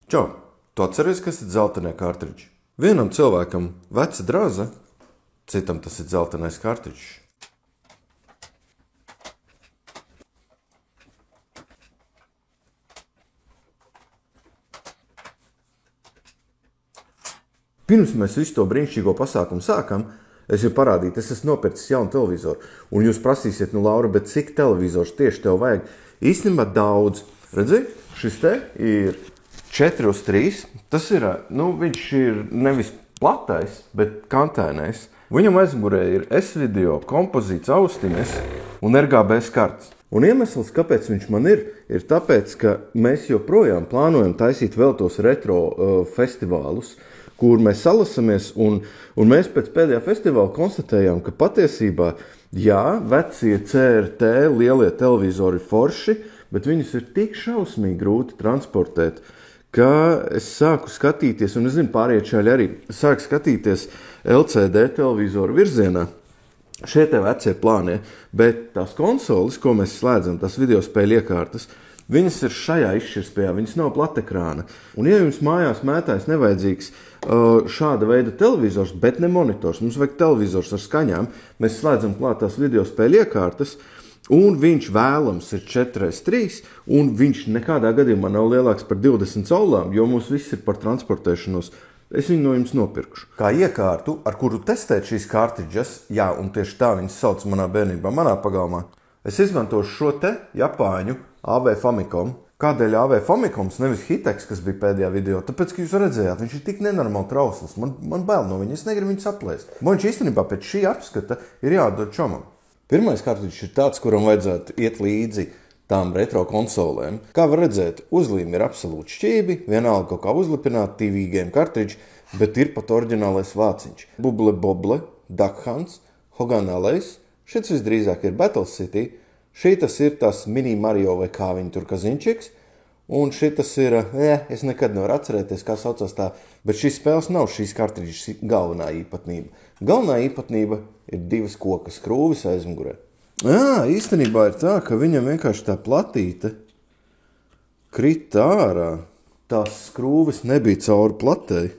Čau, tu atceries, kas ir dzeltenie kartriģi? Vienam cilvēkam veca draza, citam tas ir dzeltenais kartriģis. Pirms mēs visu to brīnišķīgo pasākumu sākam, es jau parādīju, es esmu nopircis jaunu televizoru. Un jūs prasīsiet, Laura, bet cik televizors tieši tev vajag? Īstenībā daudz. Redzi, šis te ir 4:3. Tas ir, viņš ir nevis platais, bet kantainais. Viņam aizmugurē ir S-video, kompozīts austiņas un RGB skarts. Un iemesls, kāpēc viņš man ir tāpēc, ka mēs joprojām plānojam taisīt vēl tos retro festivālus, kur mēs salasamies, un mēs pēc pēdējā festivāla konstatējām, ka patiesībā, jā, vecie CRT lielie televizori forši, bet viņus ir tik šausmīgi grūti transportēt, ka es sāku skatīties, un es zinu, pārējie čaļi arī sāku skatīties LCD televizoru virzienā. Šie te vecie plānie, bet tās konsoles, ko mēs slēdzam, tās videospēļu iekārtas, viņas ir šajā izšķirspējā, viņas nav platekrāna. Un ja jums mājās mētājs nevajadzīgs šāda veida televizors, bet ne monitors, mums vajag televizors ar skaņām, mēs slēdzam klāt tās videospēļu iekārtas, un viņš vēlams ir 4:3, un viņš nekādā gadījumā nav lielāks par 20 caulām, jo mums viss ir par transportēšanos. Es viņu no jums nopirkšu. Kā iekārtu, ar kuru testēt šīs kartriģas, jā, un tieši tā viņas sauc manā bērnībā, manā pagalmā, es izmantošu šo te Japāņu AV Famicom. Kādēļ AV Famicoms, nevis Hitex, kas bija pēdējā video? Tāpēc, ka jūs redzējāt, viņš ir tik nenormāli trausls. Man bail no viņa, es negribu viņu saplēst. Viņš īstenībā pēc šī apskata ir jādod čomam. Pirmais kartriģis ir tāds, kuram vajadzētu iet līdzi tām retro konsolēm. Kā var redzēt, uzlīme ir absolūti šķībi, vienalga kaut kā uzlipināt TV game kartriģi, bet ir pat oriģinālais vāciņš. Buble Boble, Duck Hunts, Hogan Alejs, šis visdrīzāk ir Battle City, šitas ir tas Mini Mario vai kā viņi tur kaziņčiks, un šitas ir, es nekad nevaru atcerēties, kā saucās tā, bet šīs spēles nav šīs kartriģis galvenā īpatnība. Galvenā īpatnība ir divas koka skrūvis aizmugurē. Jā, īstenībā ir tā, ka viņam vienkārši tā platīte krita ārā. Tās skrūvis nebija cauri platēji.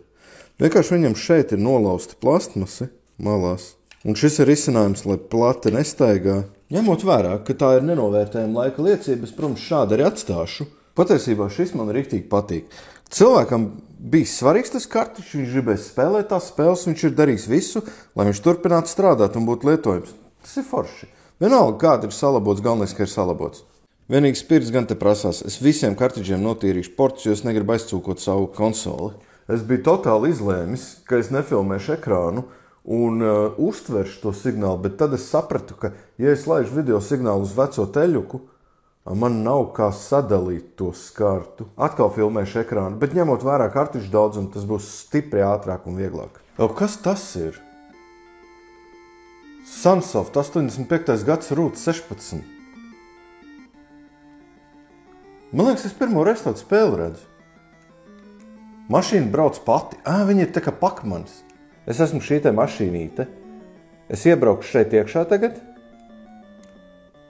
Vienkārši viņam šeit ir nolausti plastmasi malās. Un šis ir risinājums, lai plate nestaigā. Ņemot vērā, ka tā ir nenovērtējuma laika liecība, es, protams, šādi arī atstāšu. Patiesībā šis man riktīgi patīk. Cilvēkam bija svarīgs tas kartiņš, viņš gribēs spēlēt tās spēles, viņš ir darījis visu, lai viņš turpinātu strādāt un būtu lietojams. Tas ir forši. Vienalga, kāda ir salabots, galvenais, ka ir salabots. Vienīgi spirts gan te prasās. Es visiem kartiņiem notīrīšu portus, jo es negribu aizcūkot savu konsoli. Es biju totāli izlēmis, ka es nefilmēšu ekrānu un uztveršu to signālu, bet tad es sapratu, ka, ja es laižu video signālu uz veco teļuku, man nav kā sadalīt to skartu. Atkal filmēšu ekrānu, bet ņemot vērā kartiņu daudzumu, tas būs stipri ātrāk un vieglāk. Kas tas ir? Sunsoft 85. gads Route 16. Man liekas, es pirmo reizi tādu spēli redzu. Mašīna brauc pati. Viņa ir tā kā pakmanis. Es esmu šī te mašīnīte. Es iebraukšu šeit iekšā tagad.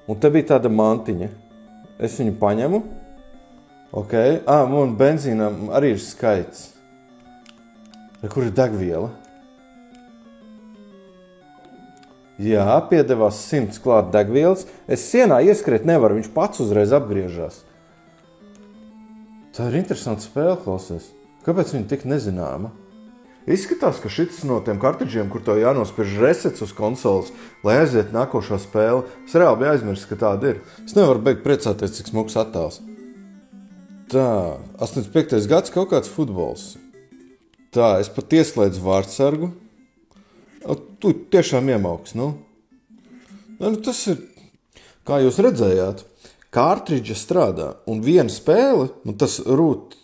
Un te bija tāda mantiņa. Es viņu paņemu. Ok. Man benzīnām arī ir skaits. Kur ir degviela? Jā, piedevās 100 klāt degvielas. Es sienā ieskriet nevaru, viņš pats uzreiz apgriežās. Tā ir interesanta spēle, klausies. Kāpēc viņa tik nezināma? Izskatās, ka šis no tiem kartiģiem, kur tev jānospiež resets uz konsoles, lai aiziet nākošā spēle. Es reāli biju aizmirsis, ka tāda ir. Es nevaru beigt priecāties, cik smuks attēls. Tā, 85. gads kaut kāds futbols. Tā, es pat ieslēdzu vārdsargu. Tu tiešām iemauks, tas ir, kā jūs redzējāt, kartriģa strādā, un viena spēle, tas Route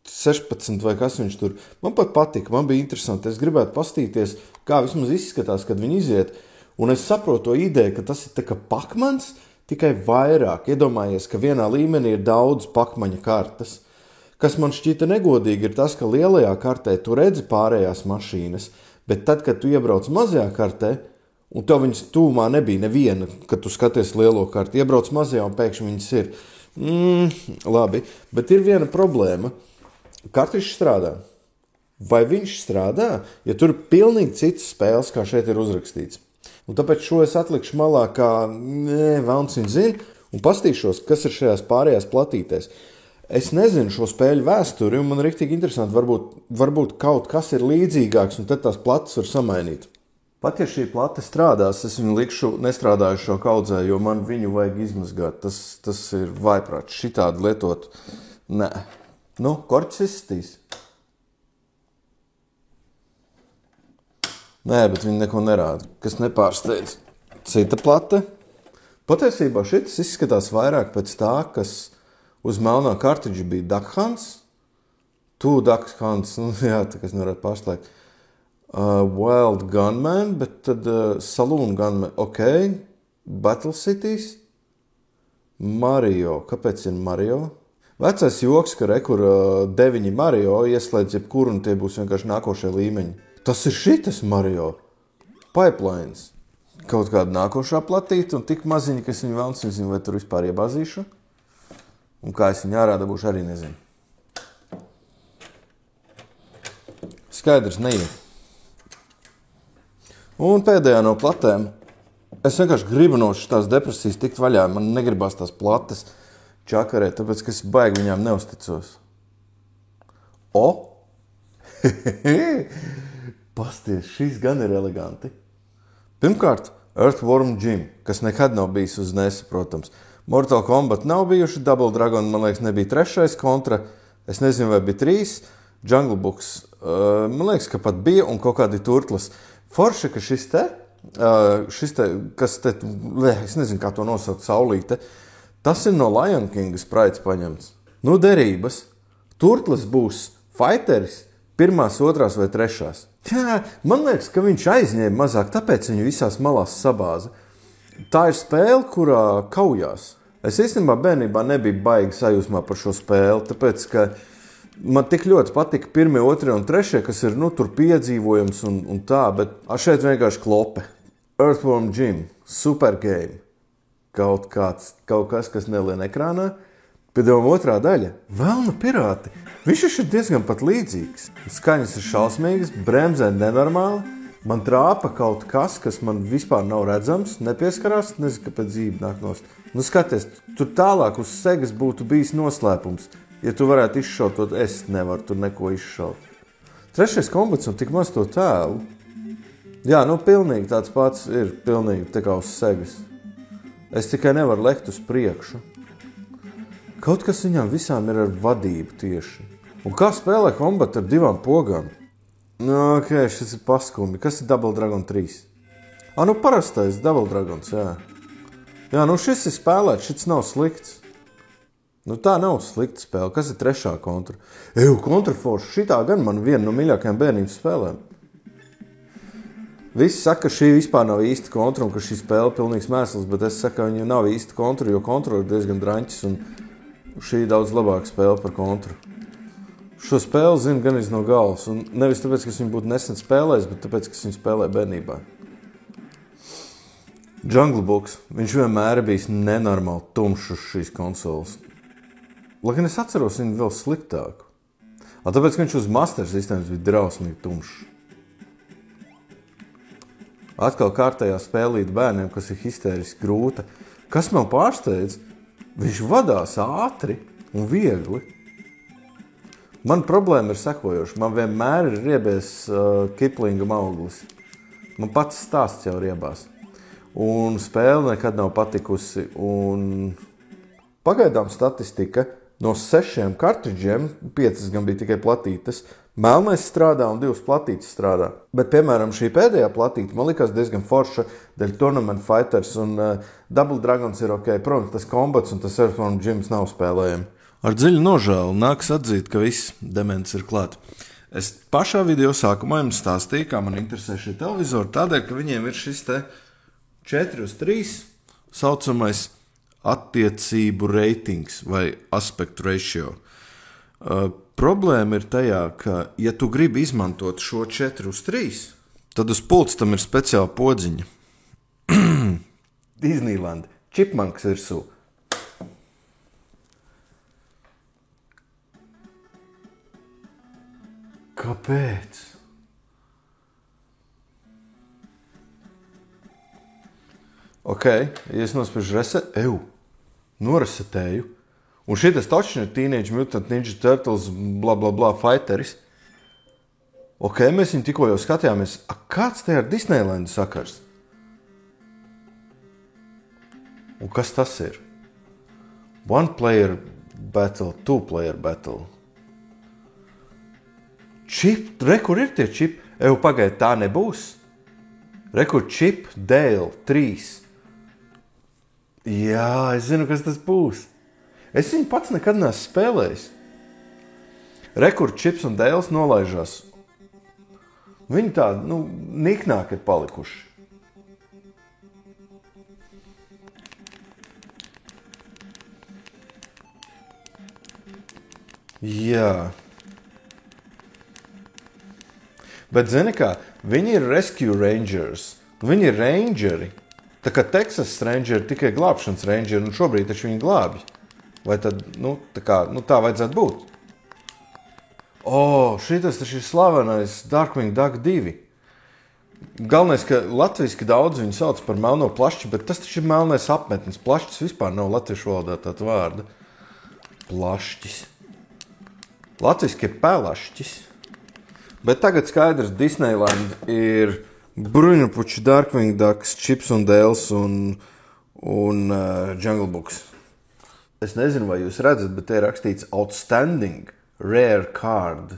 16 vai kas viņš tur, man pat patika, man bija interesanti, es gribētu pastīties, kā vismaz izskatās, kad viņi iziet, un es saprotu to ideju, ka tas ir tā kā pakmans, tikai vairāk, iedomājies, ka vienā līmenī ir daudz pakmaņa kartas. Kas man šķita negodīgi ir tas, ka lielajā kartē tu redzi pārējās mašīnas, bet tad, kad tu iebrauc mazajā kartē, un tev viņas tūmā nebija neviena, kad tu skaties lielo karti, iebrauc mazajā un pēkšņi viņas ir. Labi, bet ir viena problēma. Kartrišs strādā. Vai viņš strādā, ja tur ir pilnīgi citas spēles, kā šeit ir uzrakstīts? Un tāpēc šo es atlikšu malā, kā velns viņa zina, un pastīšos, kas ir šajās pārējās platītēs. Es nezinu šo spēļu vēsturi, un man riktīgi interesanti, varbūt kaut kas ir līdzīgāks, un tad tās plates var samainīt. Pat ja šī plate strādās, es viņu likšu nestrādājušo kaudzē, jo man viņu vajag izmazgāt. Tas ir vaiprāts. Šitādi lietot. Nē. Nu, korķis izsitīs. Nē, bet viņi neko nerāda. Kas nepārsteidz. Cita plate. Patiesībā šis izskatās vairāk pēc tā, kas uz melnā kartiģa bija Duck Hunts. Duck Hunts. Nu, jā, tā kas nevarētu pārslēgt. Wild Gunman, bet tad Saloon Gunman, ok, Battle Cities, Mario, kāpēc ir Mario? Vecais joks, ka rekur 9 Mario ieslēdz jebkuru un tie būs vienkārši nākošie līmeņi. Tas ir šitas Mario, Pipelines, kaut kāda nākošā platīta un tik maziņa, ka es viņu vēl nezinu, vai tur vispār iebazīšu. Un kā es viņu ārādabūšu, arī nezinu. Skaidrs, neiet. Un pēdējā no platēm. Es vienkārši gribu no šitās depresijas tikt vaļā. Man negribās tās plates čakarēt, tāpēc, ka es baigi viņām neusticos. Pasties, šis gan ir eleganti. Pirmkārt, Earthworm Jim, kas nekad nav bijis uz NES, protams. Mortal Kombat nav bijuši, Double Dragon, man liekas, nebija 3. kontra. Es nezinu, vai bija 3. Jungle Books, man liekas, ka pat bija un kaut kādi turtlas. Forši, ka šis te, kas te, es nezinu, kā to nosaukt, saulīte, tas ir no Lion King sprites paņemts. Nu, derības. Turtles būs fighteris 1., 2. vai 3. Jā, man liekas, ka viņš aizņēma mazāk, tāpēc viņu visās malās sabāza. Tā ir spēle, kurā kaujās. Es īstenībā bērnībā nebiju baigi sajūsmā par šo spēli, tāpēc, ka man tik ļoti patika 1., 2. un 3., kas ir, tur piedzīvojums un tā, bet šeit vienkārši klope. Earthworm Jim, super game. Kaut kas, kas nelien ekrānā. Pēdējām 2. daļa. Velna pirāti. Viņš ir diezgan pat līdzīgs. Skaņas ir šausmīgas, bremzē nenormāli. Man trāpa kaut kas man vispār nav redzams, nepieskarās, nezinu, kāpēc dzīve nāk nost. Nu skaties, tur tālāk uz segas būtu bijis noslēpums. Ja tu varētu izšaut, tad es nevaru tur neko izšaut. 3. kombats un tik maz to tēlu. Jā, pilnīgi tāds pats ir, pilnīgi tā kā uz segas. Es tikai nevaru lekt uz priekšu. Kaut kas viņām visām ir ar vadību tieši. Un kā spēlē kombatu ar 2 pogām? Ok, šis ir paskumi. Kas ir Double Dragon 3? Parastais Double Dragons, jā. Jā, šis ir spēlēts, šis nav slikts. Tā nav slikta spēle. Kas ir 3. kontra? Kontraforce, šitā gan man viena no mīļākajām bērnības spēlēm. Visi saka, ka šī vispār nav īsta kontra un ka šī spēle pilnīgs mēsls, bet es saku, ka viņa nav īsta kontra, jo kontra ir diezgan draņķis un šī ir daudz labāka spēle par kontru. Šo spēli zinu gan no galvas, un nevis tāpēc, ka es viņu būtu nesen spēlējis, bet tāpēc, ka es viņu spēlēju bērnībā. Jungle Books, viņš vienmēr ir bijis nenormāli tumšs uz šīs konsoles. Lai gan es atceros viņu vēl sliktāku. Tāpēc, ka viņš uz Master sistēmas bija drausmīgi tumšs. Atkal kārtējā spēlīt bērniem, kas ir histēriski grūta. Kas man pārsteidz? Viņš vadās ātri un viegli. Man problēma ir sekojoša. Man vienmēr ir riebies Kiplinga auglis. Man pats stāsts jau riebās. Un spēle nekad nav patikusi. Un pagaidām statistika no 6 kartridžiem, 5 gan bija tikai platītes, melnais strādā un 2 platītes strādā. Bet, piemēram, šī pēdējā platīte man likās diezgan forša dēļ Tournament Fighters un Double Dragons ir ok. Protams, tas kombats un tas Earthworm Jims nav spēlējami. Ar dziļu nožēlu nāks atzīt, ka viss dements ir klāt. Es pašā video sākumā jums stāstīju, kā man interesē šie televizori, tādēļ, ka viņiem ir šis te 4:3 saucamais attiecību reitings vai aspect ratio. Problēma ir tajā, ka, ja tu gribi izmantot šo 4:3, tad uz pults tam ir speciāla podziņa. Disneyland, Chipmunks virsū. Kāpēc? Ok, ja es nospiežu noresetēju, un šitas taču ir Teenage Mutant Ninja Turtles bla bla bla fighteris. Ok, mēs viņu tikko jau skatījāmies. Kāds te ar Disneylandu sakars? Un kas tas ir? One player battle, two player battle. Chip, kur ir tie čipi? Pagaid, tā nebūs. Kur Chip, Dale, 3. Jā, es zinu, kas tas būs. Es viņu pats nekad neesmu spēlējis. Kur Chips un Dales nolaižās. Viņi tādi, niknāk ir palikuši. Jā. Bet zini kā, viņi ir Rescue Rangers. Viņi ir rangeri. Tā kā Texas Ranger tikai glābšanas rangeri, un šobrīd taču viņi glābj. Vai tad, tā vajadzētu būt? Šitas taču ir slavenais Darkwing Duck 2. Galvenais, ka latviski daudz viņu sauc par melno plašķi, bet tas taču ir melnais apmetnis. Plašķis vispār nav latviešu valodā tāda vārda. Plašķis. Latviski ir pelašķis. Bet tagad skaidrs, Disneyland ir Bruņupuči, Darkwing Ducks, Chips un Dales un Jungle Books. Es nezinu, vai jūs redzat, bet te ir rakstīts Outstanding Rare Card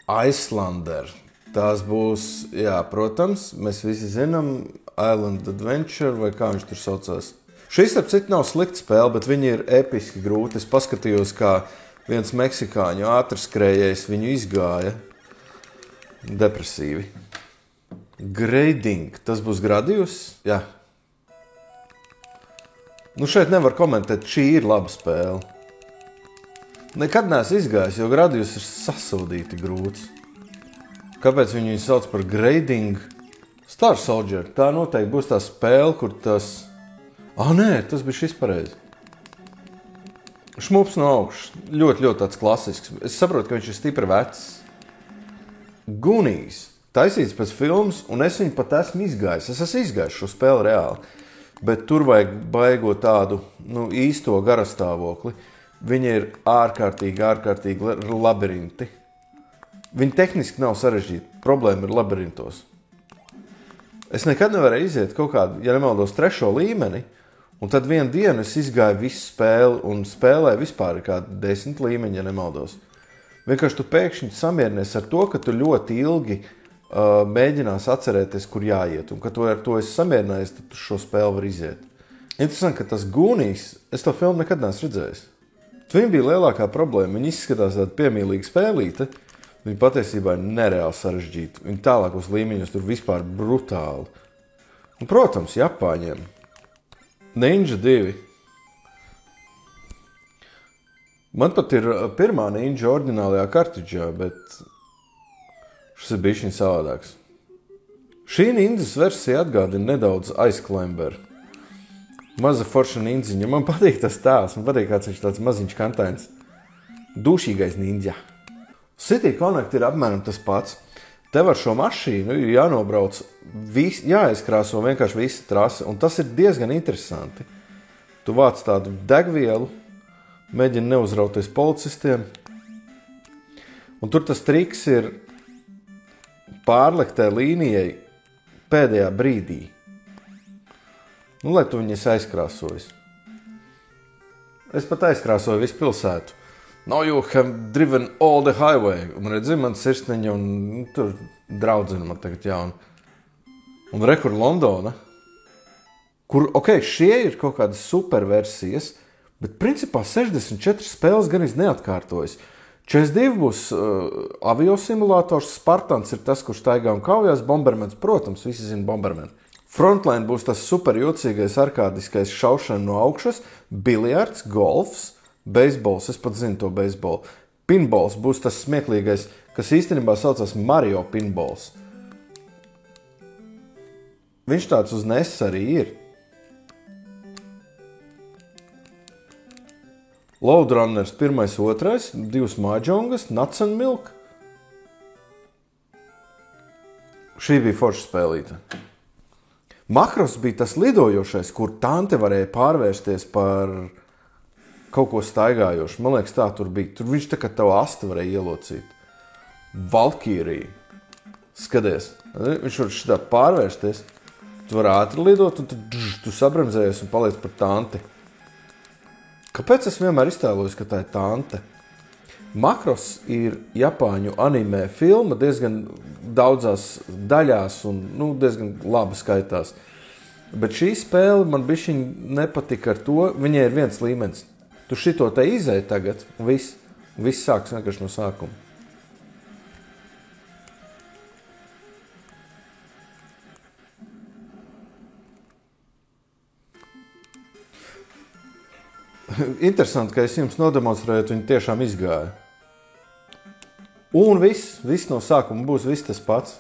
Islander. Tās būs, jā, protams, mēs visi zinām Island Adventure vai kā viņš tur saucās. Šis, starp citu, nav slikta spēle, bet viņi ir episki grūti. Es paskatījos, kā viens meksikāņu ātrskrējējs viņu izgāja. Depresīvi. Grading. Tas būs Gradius? Jā. Šeit nevar komentēt, šī ir laba spēle. Nekad neesmu izgājis, jo Gradius ir sasūdīti grūts. Kāpēc viņu sauc par grading? Star Soldier. Tā noteikti būs tā spēle, kur tas... Nē, tas bija šis pareizi. Šmups no augšas. Ļoti, ļoti tāds klasisks. Es saprotu, ka viņš ir stipri vecs. Goonies. Taisīts pēc filmas, un es viņu pat esmu izgājis. Es esmu izgājis šo spēli reāli. Bet tur vajag baigot tādu īsto garastāvokli. Viņi ir ārkārtīgi labirinti. Viņi tehniski nav sarežģīti. Problēma ir labirintos. Es nekad nevarēju iziet kaut kādu, ja nemaldos, 3. līmeni, un tad vienu dienu es izgāju visu spēli un spēlēju vispār kādu 10 līmeņi, ja nemaldos. Vienkārši tu pēkšņi samierinies ar to, ka tu ļoti ilgi mēģinās atcerēties, kur jāiet, un ka tu ar to esi samierinājies, tad tu šo spēli var iziet. Interesanti, ka tas Goonies, es to filmu nekad neesmu redzējis. Viņa bija lielākā problēma. Viņa izskatās tāda piemīlīga spēlīte. Viņa patiesībā ir nereāli sarežģīta. Viņa tālākos līmeņos tur vispār brutāli. Un, protams, Japāņiem. Ninja 2. Man pat ir pirmā Ninja oriģinālajā kartridžā, bet šis ir bišķiņ savādāks. Šī ninjas versija atgādina nedaudz Ice Climber. Maza forša nindziņa. Man patīk tas tēls. Man patīk, kāds viņš tāds maziņš kantains. Dūšīgais ninja. City Connect ir apmēram tas pats. Tev ar šo mašīnu ir jānobrauc, jāizkrāso vienkārši visa trase, un tas ir diezgan interesanti. Tu vāc tādu degvielu, mēģini neuzrauties policistiem, un tur tas triks ir pārliktē līnijai pēdējā brīdī. Lai tu viņas aizkrāsojas. Es pat aizkrāsoju visu pilsētu. Now you have driven all the highway. Un redzi, man sirsniņa un tur draudzina man tagad jauna. Un rekur Londona, kur, šie ir kaut kādas super versijas, bet principā 64 spēles gan neatkārtojas. 42 būs aviosimulators, Spartans ir tas, kurš staigā un kaujās, Bombermans, protams, visi zina Bomberman. Frontline būs tas super jocīgais arkādiskais šaušana no augšas, biljards, golfs, beisbols, es pat zinu to beisbolu. Pinballs būs tas smieklīgais, kas īstenībā saucas Mario Pinballs. Viņš tāds uz NES arī ir. Load Runners 1, 2, 2 mahjongas, Nuts and Milk. Šī bija forša spēlīta. Makros bija tas lidojošais, kur tante varēja pārvērsties par kaut ko staigājošu. Man liekas, tā tur bija. Tur viņš tā kā tavu asti varēja ielocīt. Valkīrija. Skaties, viņš var šitā pārvērsties. Tu vari ātri lidot, un tu sabremzējies un paliec par tanti. Kāpēc es vienmēr iztēlojos, ka tā ir tante? Makros ir Japāņu anime filma diezgan daudzās daļās un diezgan labi skaitās. Bet šī spēle man bišķiņ nepatika ar to, viņai ir viens līmenis. Tu šito te izēji tagad, un viss sāks vienkārši no sākuma. Interesanti, ka es jums nodemonstrēju, viņi tiešām izgāja. Un viss no sākuma būs viss tas pats.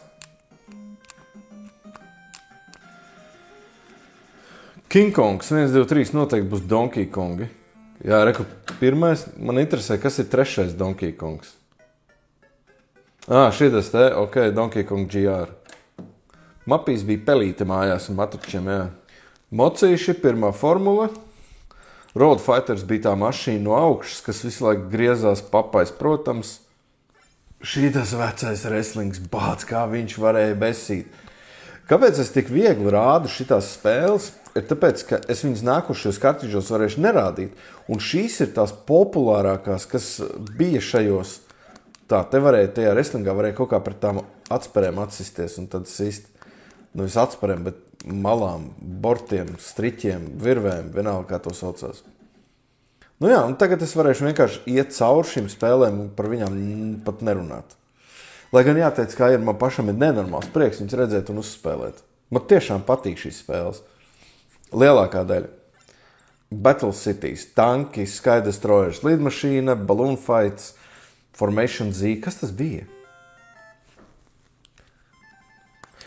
King Kongs 1, 2, 3 noteikti būs Donkey Kongi. Jā, reku, pirmais, man interesē, kas ir trešais Donkey Kongs. Šitas te, ok, Donkey Kong GR. Mapīs bija pelīte mājās un matračiem, jā. Mocīši, pirmā formula. Road Fighters bija tā mašīna no augšas, kas visu laiku griezās papais, protams. Šītas vecais wrestlings, bāc, kā viņš varēja besīt. Kāpēc es tik viegli rādu šitās spēles? Ir tāpēc, ka es viņas nākušajos kartiņos varēšu nerādīt. Un šīs ir tās populārākās, kas bija šajos. Te varēja, tajā wrestlingā varēja kaut kā pret tām atsperēm atsisties un tad sist. Nevis atsperēm, bet malām, bortiem, striķiem, virvēm, vienalga kā to saucās. Un tagad es varēšu vienkārši iet cauri šīm spēlēm un par viņām pat nerunāt. Lai gan jāteic, kā ir, man pašam ir nenormāls prieks viņas redzēt un uzspēlēt. Man tiešām patīk šīs spēles. Lielākā daļa. Battle Cities, tanki, Sky Destroyers, lidmašīna, Balloon Fights, Formation Z. Kas tas bija?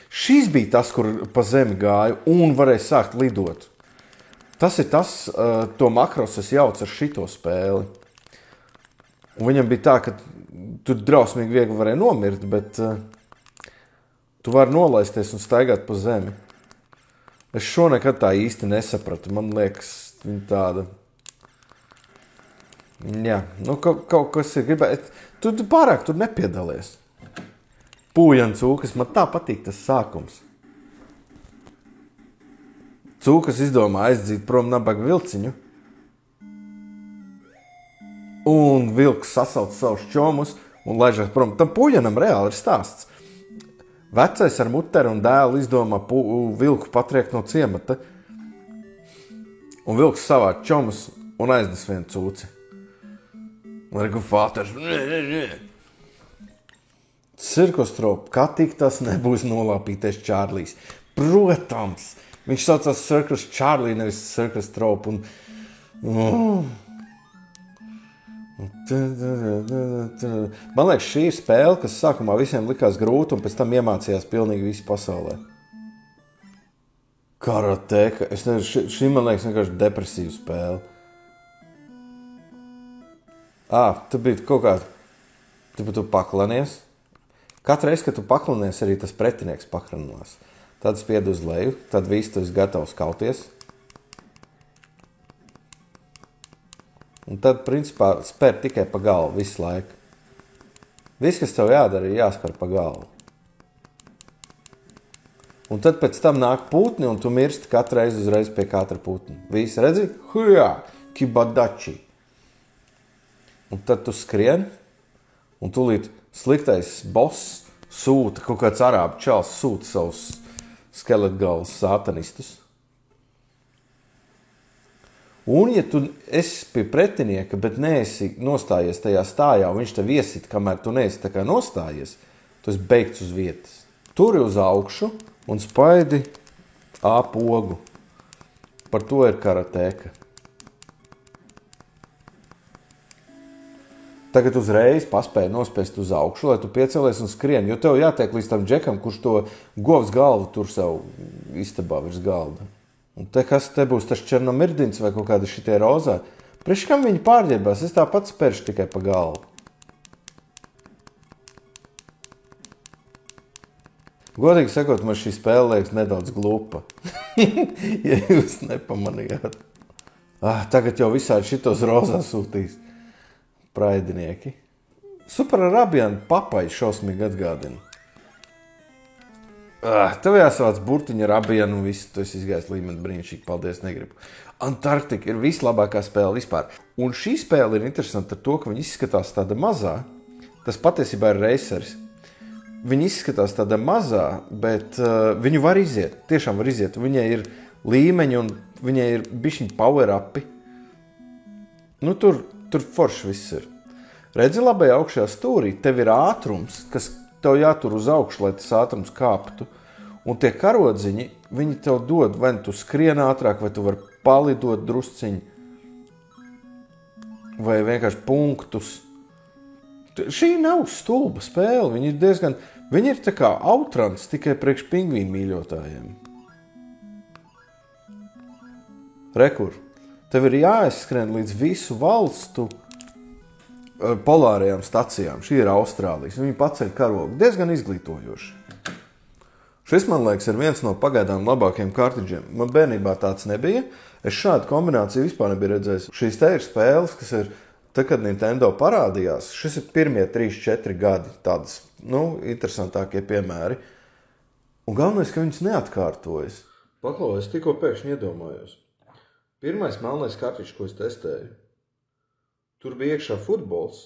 Šīs bija tas, kur pa zemi gāju un varēja sākt lidot. Tas ir tas, to Makros es jaucu ar šito spēli. Un viņam bija tā, ka tur drausmīgi viegli varēja nomirt, bet tu vari nolaisties un staigāt pa zemi. Es šo nekad tā īsti nesapratu. Man liekas, viņa tāda... Jā, kaut kas ir gribēt. Tu pārāk tur nepiedalies. Pūjans cūkas, man tā patīk tas sākums. Cūkas izdomā aizdzīt prom nabaga vilciņu. Un vilks sasauc savus čomus un laižās prom. Tam pūjanam reāli ir stāsts. Vecais ar muteri un dēlu izdomā vilku patriekt no ciemata. Un vilks savāc čomus un aiznes vienu cūci. Un reku fāters. Cirkostropu, kā tik tas nebūs nolāpīties Čārlijs. Protams, viņš saucās Circus Charlie, nevis Circus Trope. Man liekas, šī ir spēle, kas sākumā visiem likās grūta un pēc tam iemācījās pilnīgi visi pasaulē. Karateka. Es nezinu, šī man liekas vienkārši depresīva spēle. Tu biji kaut kā... Tu paklanies. Katru reizi, kad tu paklanies, arī tas pretinieks paklanās. Tad spied uz leju, tad viss tu esi gatavs kauties. Un tad, principā, spēr tikai pa galvu visu laiku. Viss, kas tev jādara, ir jāspēr pa galvu. Un tad pēc tam nāk putni, un tu mirsti katru reizi uzreiz pie katra putni. Visi redzi? Hujā! Kibadači! Un tad tu skrien, un tūlīt sliktais boss sūta, kaut kāds arābu čals sūta savus skeletgalvas sātanistus. Un, ja tu esi pie pretinieka, bet neesi nostājies tajā stājā, un viņš tev iesit, kamēr tu neesi tā kā nostājies, tu esi beigts uz vietas. Turi uz augšu un spaidi pogu. Par to ir karateka. Tagad uzreiz paspēji nospiest uz augšu, lai tu piecelies un skrien, jo tev jātiek līdz tam džekam, kurš to govs galvu tur sev istabā virs galda. Un kas te būs tas Černomirdins vai kaut kādi šitie rozā? Priekš kam viņi pārģērbās? Es tāpat spēršu tikai pa galvu. Godīgi sakot, man šī spēle liekas nedaudz glupa. Ja jūs nepamanījāt. Tagad jau visādi šitos rozā sūtīs praidinieki. Super Arabian papai šausmīgi atgādina. Tev jāsavāc burtiņa Arabian un viss, tu esi izgājis līmeni brīnišķīgi, paldies, negribu. Antarktika ir vislabākā spēle vispār. Un šī spēle ir interesanta ar to, ka viņi izskatās tāda mazā. Tas patiesībā ir raceris. Viņi izskatās tāda mazā, bet viņu var iziet. Tiešām var iziet. Viņai ir līmeņi un viņai ir bišķiņi power-upi. Nu, tur forši viss ir. Redzi labajā augšajā stūrī, tev ir ātrums, kas tev jātur uz augšu, lai tas ātrums kāptu. Un tie karodziņi, viņi tev dod, vai tu skrien ātrāk, vai tu vari palidot drusciņi, vai vienkārši punktus. Šī nav stulba spēle, viņi ir tā kā Outrans tikai priekš pingvīnu mīļotājiem. Rekur, tev ir jāizskrien līdz visu valstu polārajām stacijām. Šī ir Austrālijas, viņi paceļ karogu, diezgan izglītojoši. Šis, man liekas, ir viens no pagaidām labākajiem kartiģiem. Man bērnībā tāds nebija. Es šādu kombināciju vispār nebiju redzējis. Šīs te ir spēles, kas ir, tad, kad Nintendo parādījās, šis ir pirmie 3-4 gadi, tādas, interesantākie piemēri. Un galvenais, ka viņas neatkārtojas. Paklau, es tikko pēkšņi iedomājos. Pirmais melnais kartiģis, ko es testēju, tur bija iekšā futbols,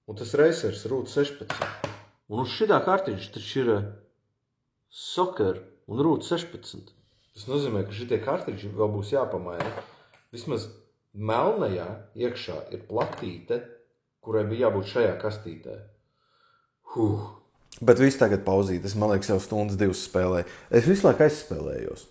un tas racers Route 16. Un uz šitā kartiģa taču ir Soccer un Route 16. Tas nozīmē, ka šitie kartiģi vēl būs jāpamaina. Vismaz melnajā iekšā ir platīte, kurai bija jābūt šajā kastītē. Bet viss tagad pauzīt. Es, man liekas, jau 1-2 spēlēju. Es visu laiku aizspēlējos.